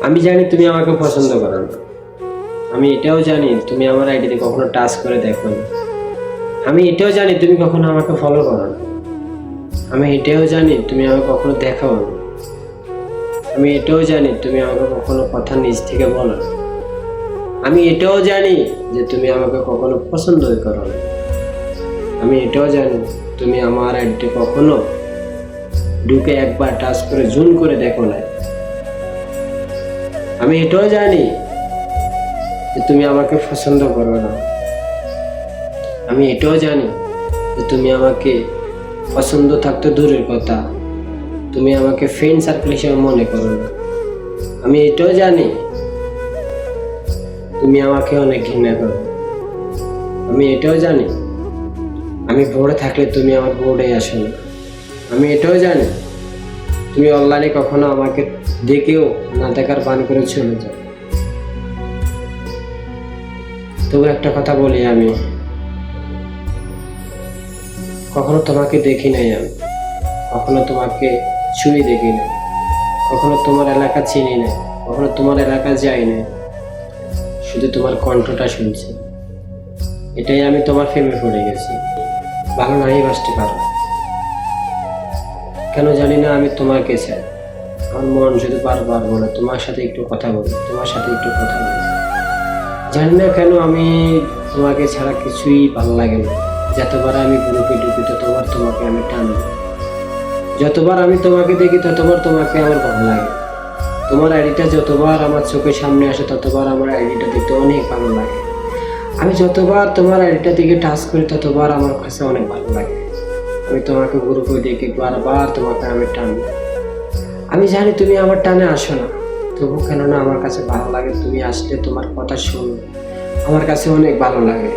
আমি জানি তুমি আমাকে পছন্দ করো না। আমি এটাও জানি তুমি আমার আইডিতে কখনো টাচ করে দেখো না। আমি এটাও জানি তুমি কখনো আমাকে ফলো করো না। আমি এটাও জানি তুমি আমাকে কখনো দেখাও না। আমি এটাও জানি তুমি আমাকে কখনো কথা নিজ থেকে বলো না। আমি এটাও জানি যে তুমি আমাকে কখনো পছন্দই করো না। আমি এটাও জানি তুমি আমার আইডিতে কখনো ঢুকে একবার টাচ করে জুম করে দেখো না। আমি এটাও জানি যে তুমি আমাকে পছন্দ করো না। আমি এটাও জানি যে তুমি আমাকে পছন্দ থাকতে দূরের কথা, তুমি আমাকে ফ্রেন্ড সার্কেল হিসেবে মনে করো না। আমি এটাও জানি তুমি আমাকে অনেক ঘৃণা করো। আমি এটাও জানি আমি বোর্ডে থাকলে তুমি আমার বোর্ডে আসো না। আমি এটাও জানি তুমি অনলাইনে কখনো আমাকে দেখেও না দেখার বান করে চলে যাও। তবু একটা কথা বলি, আমি কখনো তোমাকে দেখি নাই, আমি কখনো তোমাকে ছুঁয়ে দেখি নাই, কখনো তোমার এলাকা চিনি নাই, কখনো তোমার এলাকা যাই নাই, শুধু তোমার কণ্ঠটা শুনছি। এটাই আমি তোমার প্রেমে পড়ে গেছি। ভালো নাই বাসতে পারো কেন জানি না, আমি তোমাকে চাই। আমার মন শুধু বারবার বলে তোমার সাথে একটু কথা বলি, তোমার সাথে একটু কথা বলি। জানি না কেন আমি তোমাকে ছাড়া কিছুই ভালো লাগে না। যতবার আমি গ্রুপে ঢুকি ততবার তোমাকে আমি টানি। যতবার আমি তোমাকে দেখি ততবার তোমাকে আমার ভালো লাগে। তোমার আইডিটা যতবার আমার চোখের সামনে আসে ততবার আমার আইডিটা দেখতে অনেক ভালো লাগে। আমি যতবার তোমার আইডিটা দিকে টাচ করি ততবার আমার কাছে অনেক ভালো লাগে। আমি তোমাকে গ্রুপে দেখি বারবার তোমাকে আমি টানি। আমি জানি তুমি আমার টানে আসো না, তবু কেননা আমার কাছে ভালো লাগে। তুমি আসলে তোমার কথা শুনো, আমার কাছে অনেক ভালো লাগে।